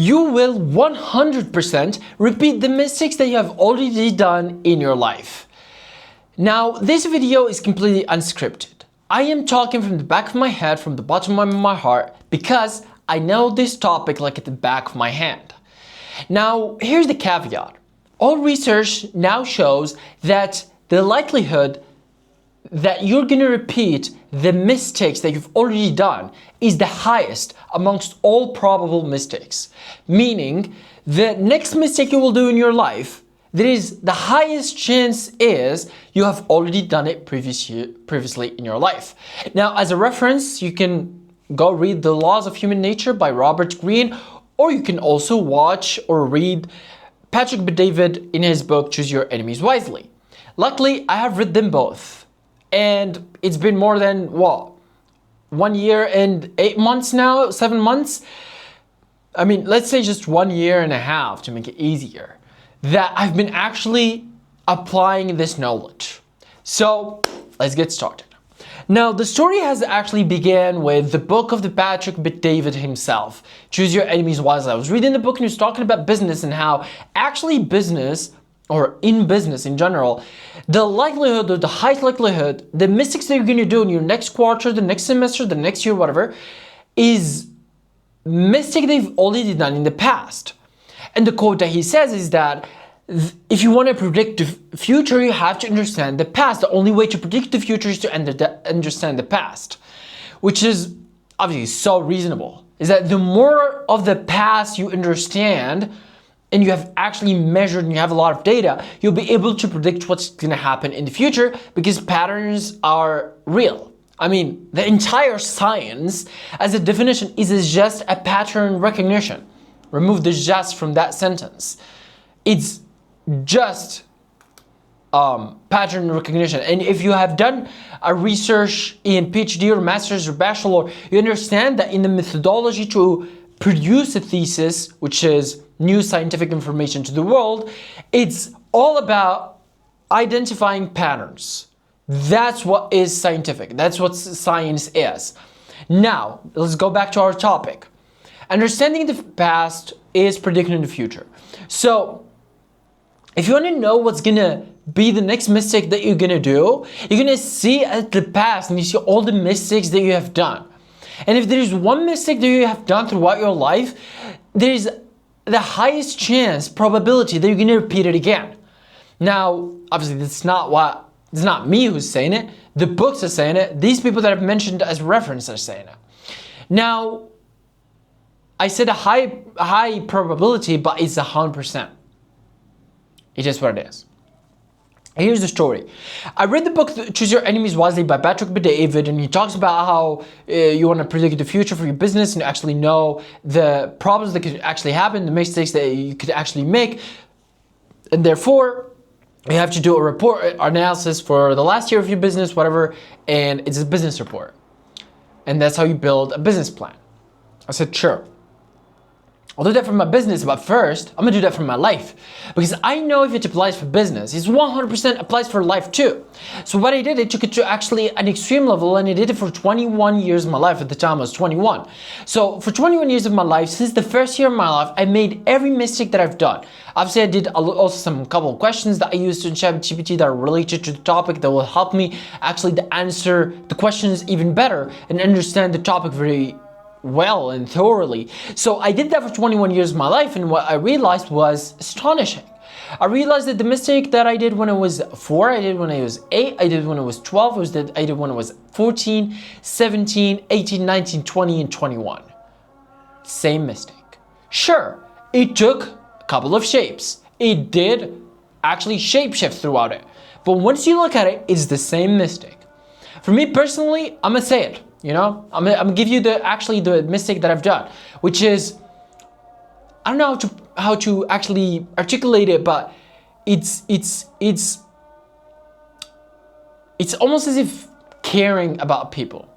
you will 100% repeat the mistakes that you have already done in your life. Now, this video is completely unscripted. I am talking from the back of my head, from the bottom of my heart, because I know this topic like at the back of my hand. Now, here's the caveat. All research now shows that the likelihood that you're going to repeat the mistakes that you've already done is the highest amongst all probable mistakes. Meaning, the next mistake you will do in your life, there is the highest chance is you have already done it previously in your life. Now, as a reference, you can go read The Laws of Human Nature by Robert Greene, or you can also watch or read Patrick Bet-David in his book, Choose Your Enemies Wisely. Luckily, I have read them both. And it's been more than, what, 1 year and 8 months now, 7 months? I mean, let's say just 1.5 years to make it easier, that I've been actually applying this knowledge. So let's get started. Now, the story has actually began with the book of the Patrick Bet-David himself, Choose Your Enemies Wisely. I was reading the book and he was talking about business and how actually business, or in business in general, the likelihood or the highest likelihood, the mistakes that you're going to do in your next quarter, the next semester, the next year, whatever, is mistake they've already done in the past. And the quote that he says is that if you want to predict the future, you have to understand the past. The only way to predict the future is to understand the past, which is obviously so reasonable. Is that the more of the past you understand, and you have actually measured and you have a lot of data, you'll be able to predict what's going to happen in the future because patterns are real. I mean, the entire science as a definition is just a pattern recognition. Remove the just from that sentence. It's just pattern recognition. And if you have done a research in PhD or master's or bachelor, you understand that in the methodology to produce a thesis, which is new scientific information to the world, it's all about identifying patterns. That's what is scientific. That's what science is. Now, let's go back to our topic. Understanding the past is predicting the future. So, if you want to know what's gonna be the next mistake that you're gonna do, you're gonna see at the past and you see all the mistakes that you have done. And if there's one mistake that you have done throughout your life, there's the highest chance, probability that you're going to repeat it again. Now, obviously, it's not me who's saying it. The books are saying it. These people that I've mentioned as reference are saying it. Now, I said a high probability, but it's 100%. It is what it is. Here's the story. I read the book Choose Your Enemies Wisely by Patrick Bet-David, and he talks about how you want to predict the future for your business and actually know the problems that could actually happen, the mistakes that you could actually make. And therefore, you have to do a report analysis for the last year of your business, whatever, and it's a business report. And that's how you build a business plan. I said, sure. I'll do that for my business, but first, I'm gonna do that for my life. Because I know if it applies for business, it 100% applies for life too. So what I did, I took it to actually an extreme level, and I did it for 21 years of my life. At the time, I was 21. So for 21 years of my life, since the first year of my life, I made every mistake that I've done. Obviously, I did also couple of questions that I used in ChatGPT that are related to the topic that will help me actually to answer the questions even better and understand the topic very well and thoroughly. So I did that for 21 years of my life, and what I realized was astonishing. I realized that the mistake that I did when I was 4, I did when I was 8, I did when I was 12, I did when I was 14, 17, 18, 19, 20, and 21. Same mistake. Sure, it took a couple of shapes. It did actually shapeshift throughout it. But once you look at it, it's the same mistake. For me personally, I'm gonna say it. You know, I'm gonna give you the mistake that I've done, which is, I don't know how to actually articulate it, but it's almost as if caring about people.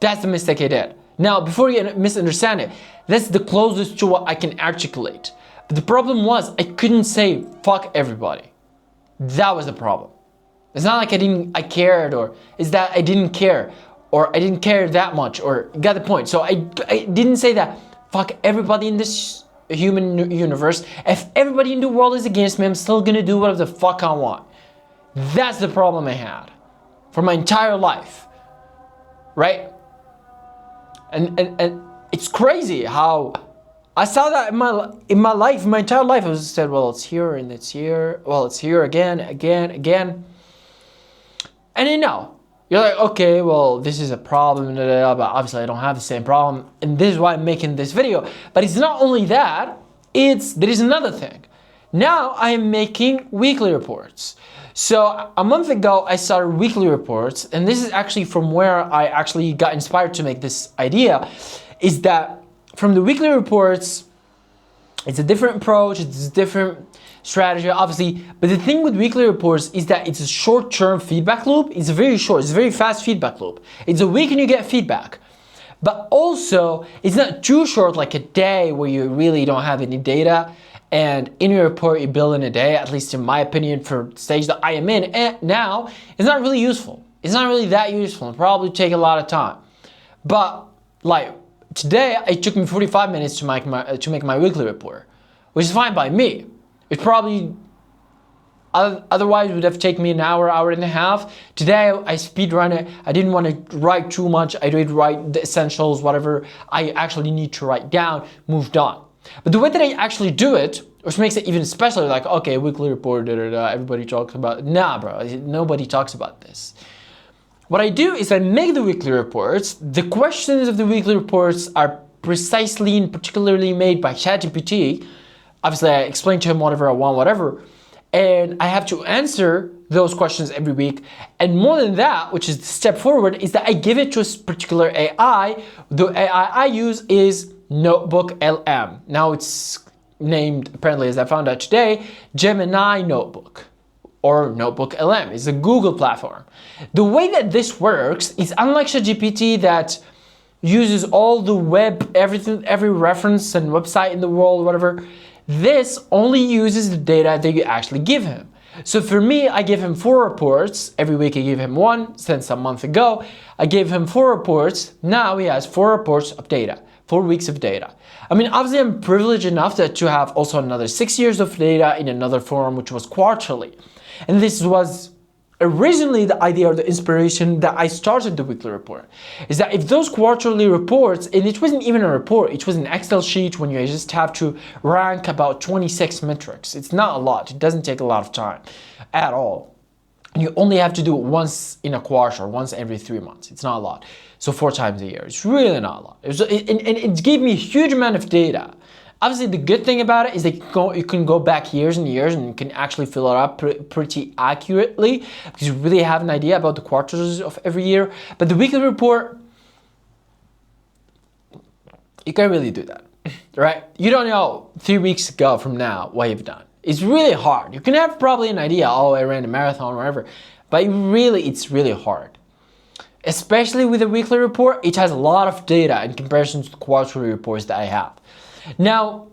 That's the mistake I did. Now, before you misunderstand it, that's the closest to what I can articulate. But the problem was I couldn't say fuck everybody. That was the problem. It's not like I cared, or is that I didn't care, or I didn't care that much, or you got the point. So I didn't say that fuck everybody in this human universe. If everybody in the world is against me, I'm still gonna do whatever the fuck I want. That's the problem I had for my entire life, right? And it's crazy how I saw that in my life, my entire life. I was said, well, it's here and it's here. Well, it's here again. And then now you're like, okay, well, this is a problem, but obviously I don't have the same problem, and this is why I'm making this video. But it's not only that. There is another thing. Now I am making weekly reports. So a month ago, I started weekly reports, and this is actually from where I actually got inspired to make this idea, is that from the weekly reports, it's a different approach, it's a different strategy, obviously, but the thing with weekly reports is that it's a short-term feedback loop. It's very short, it's a very fast feedback loop. It's a week and you get feedback. But also, it's not too short, like a day where you really don't have any data, and in your report you build in a day, at least in my opinion, for the stage that I am in and now, it's not really useful. It's not really that useful. It'll probably take a lot of time. But like today, it took me 45 minutes to make my weekly report, which is fine by me. It probably otherwise would have taken me an hour and a half. Today I speed run it. I didn't want to write too much. I did write the essentials, whatever I actually need to write down, moved on. But the way that I actually do it, which makes it even special, like, okay, weekly report, everybody talks about it. Nah, bro, nobody talks about this. What I do is I make the weekly reports. The questions of the weekly reports are precisely and particularly made by ChatGPT. Obviously, I explain to him whatever I want, whatever. And I have to answer those questions every week. And more than that, which is the step forward, is that I give it to a particular AI. The AI I use is Notebook LM. Now it's named, apparently, as I found out today, Gemini Notebook or Notebook LM. It's a Google platform. The way that this works is unlike ChatGPT that uses all the web, everything, every reference and website in the world, whatever. This only uses the data that you actually give him. So for me, I give him 4 reports. Every week I give him 1. Since a month ago, I gave him 4 reports. Now he has 4 reports of data, 4 weeks of data. I mean, obviously I'm privileged enough to have also another 6 years of data in another form, which was quarterly. And this was originally the idea or the inspiration that I started the weekly report, is that if those quarterly reports, and it wasn't even a report, it was an Excel sheet when you just have to rank about 26 metrics. It's not a lot. It doesn't take a lot of time at all. And you only have to do it once in a quarter, once every 3 months. It's not a lot. So 4 times a year. It's really not a lot. And it gave me a huge amount of data. Obviously, the good thing about it is that you can go back years and years and you can actually fill it up pretty accurately because you really have an idea about the quarters of every year. But the weekly report, you can't really do that, right? You don't know 3 weeks ago from now what you've done. It's really hard. You can have probably an idea, oh, I ran a marathon or whatever, but it's really hard. Especially with a weekly report, it has a lot of data in comparison to the quarterly reports that I have. Now,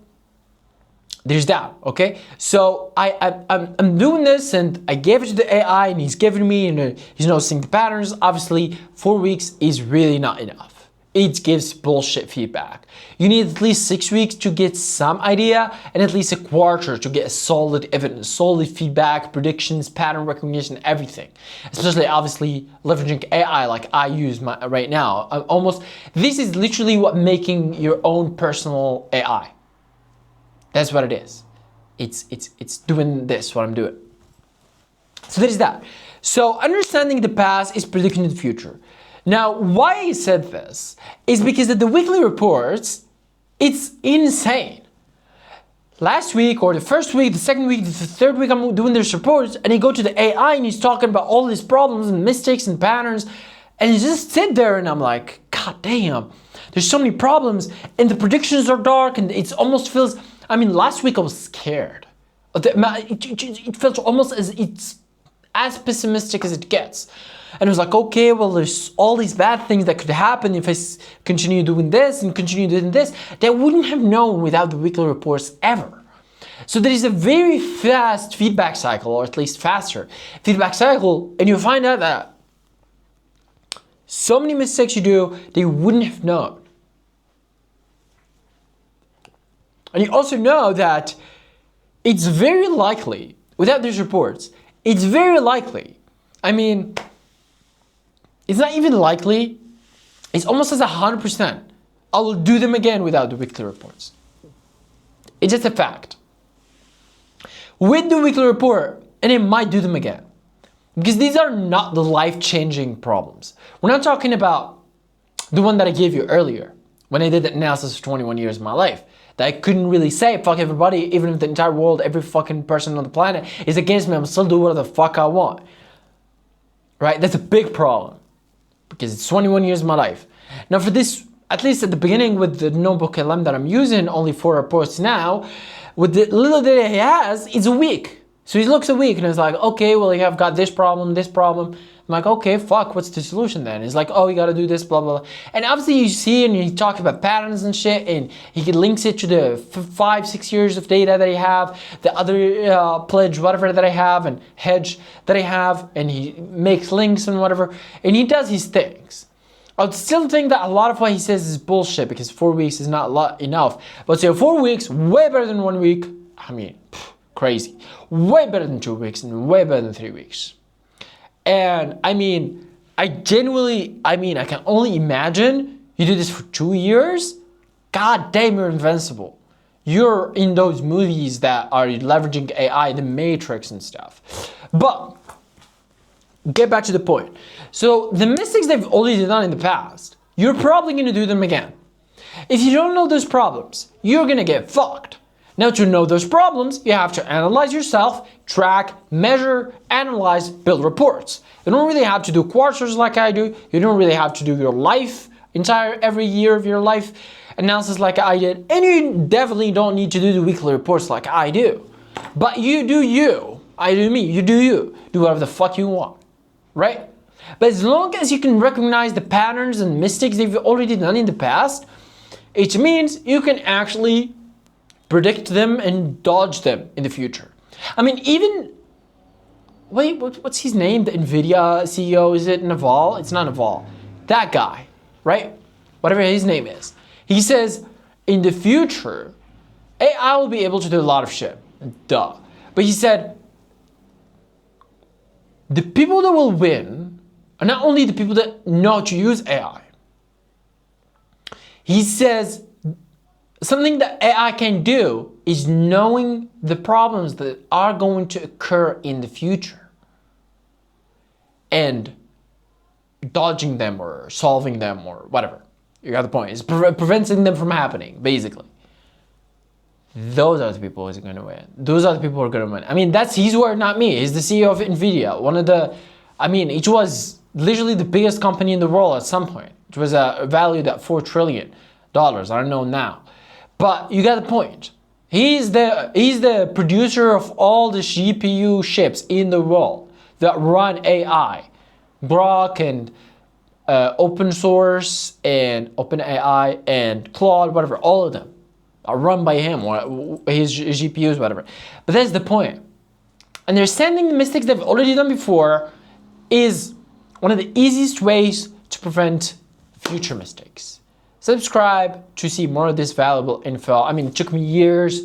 there's that, okay? So I'm doing this and I gave it to the AI and he's giving me, and he's noticing the patterns. Obviously, 4 weeks is really not enough. It gives bullshit feedback. You need at least 6 weeks to get some idea and at least a quarter to get a solid evidence, solid feedback, predictions, pattern recognition, everything. Especially, obviously, leveraging AI like I use right now. This is literally what making your own personal AI. That's what it is. It's doing this, what I'm doing. So there's that. So understanding the past is predicting the future. Now, why I said this is because at the weekly reports, it's insane. Last week or the first week, the second week, the third week, I'm doing these reports and I go to the AI and he's talking about all these problems and mistakes and patterns, and you just sit there and I'm like, God damn, there's so many problems and the predictions are dark and it almost feels, I mean, last week I was scared. It felt almost as it's as pessimistic as it gets. And it was like, okay, well, there's all these bad things that could happen if I continue doing this and continue doing this that I wouldn't have known without the weekly reports ever. So there is a very fast feedback cycle, or at least faster feedback cycle, and you find out that so many mistakes you do that you wouldn't have known. And you also know that it's very likely, without these reports, it's very likely, I mean, it's not even likely, it's almost as 100%. I will do them again without the weekly reports. It's just a fact. With the weekly report, and it might do them again. Because these are not the life-changing problems. We're not talking about the one that I gave you earlier, when I did the analysis of 21 years of my life. That I couldn't really say, fuck everybody, even if the entire world, every fucking person on the planet is against me, I'm still do whatever the fuck I want. Right? That's a big problem. Because it's 21 years of my life. Now for this, at least at the beginning with the notebook LM that I'm using, only 4 reports now, with the little data he has, it's a week. So he looks a week and he's like, okay, well, I've got this problem, this problem. I'm like, okay, fuck, what's the solution then? He's like, oh, you gotta do this, blah, blah, blah. And obviously you see, and he talks about patterns and shit, and he links it to the 5-6 years of data that I have, the other pledge, whatever that I have, and hedge that I have, and he makes links and whatever, and he does his things. I would still think that a lot of what he says is bullshit, because 4 weeks is not enough. But so 4 weeks, way better than 1 week. I mean, crazy. Way better than 2 weeks, and way better than 3 weeks. And I mean, I can only imagine you do this for 2 years. God damn, you're invincible. You're in those movies that are leveraging AI, the Matrix and stuff. But get back to the point. So the mistakes they've already done in the past, you're probably gonna do them again. If you don't know those problems, you're gonna get fucked. Now to know those problems, you have to analyze yourself, track, measure, analyze, build reports. You don't really have to do quarters like I do. You don't really have to do your life, every year of your life analysis like I did. And you definitely don't need to do the weekly reports like I do. But you do you. I do me. You do you. Do whatever the fuck you want. Right? But as long as you can recognize the patterns and mistakes they've already done in the past, it means you can actually predict them and dodge them in the future. I mean, even, wait, what's his name? The NVIDIA CEO, is it Naval? It's not Naval. That guy, right? Whatever his name is. He says, in the future, AI will be able to do a lot of shit. Duh. But he said, the people that will win are not only the people that know how to use AI. He says, something that AI can do is knowing the problems that are going to occur in the future and dodging them or solving them or whatever. You got the point. It's preventing them from happening, basically. Those are the people who are going to win. Those are the people who are going to win. I mean, that's his word, not me. He's the CEO of NVIDIA. It was literally the biggest company in the world at some point. It was valued at $4 trillion. I don't know now. But you got the point. He's the producer of all the GPU chips in the world that run AI. Grok and open source and OpenAI and Claude, whatever, all of them are run by him, or his GPUs, whatever. But that's the point. Understanding the mistakes they've already done before is one of the easiest ways to prevent future mistakes. Subscribe to see more of this valuable info. I mean, it took me years,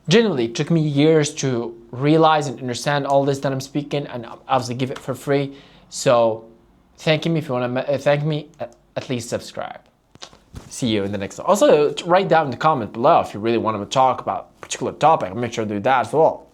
genuinely, it took me years to realize and understand all this that I'm speaking, and obviously give it for free. So thank me if you want to thank me, at least subscribe. See you in the next one. Also, write down in the comment below if you really want to talk about a particular topic. I'll make sure to do that as well.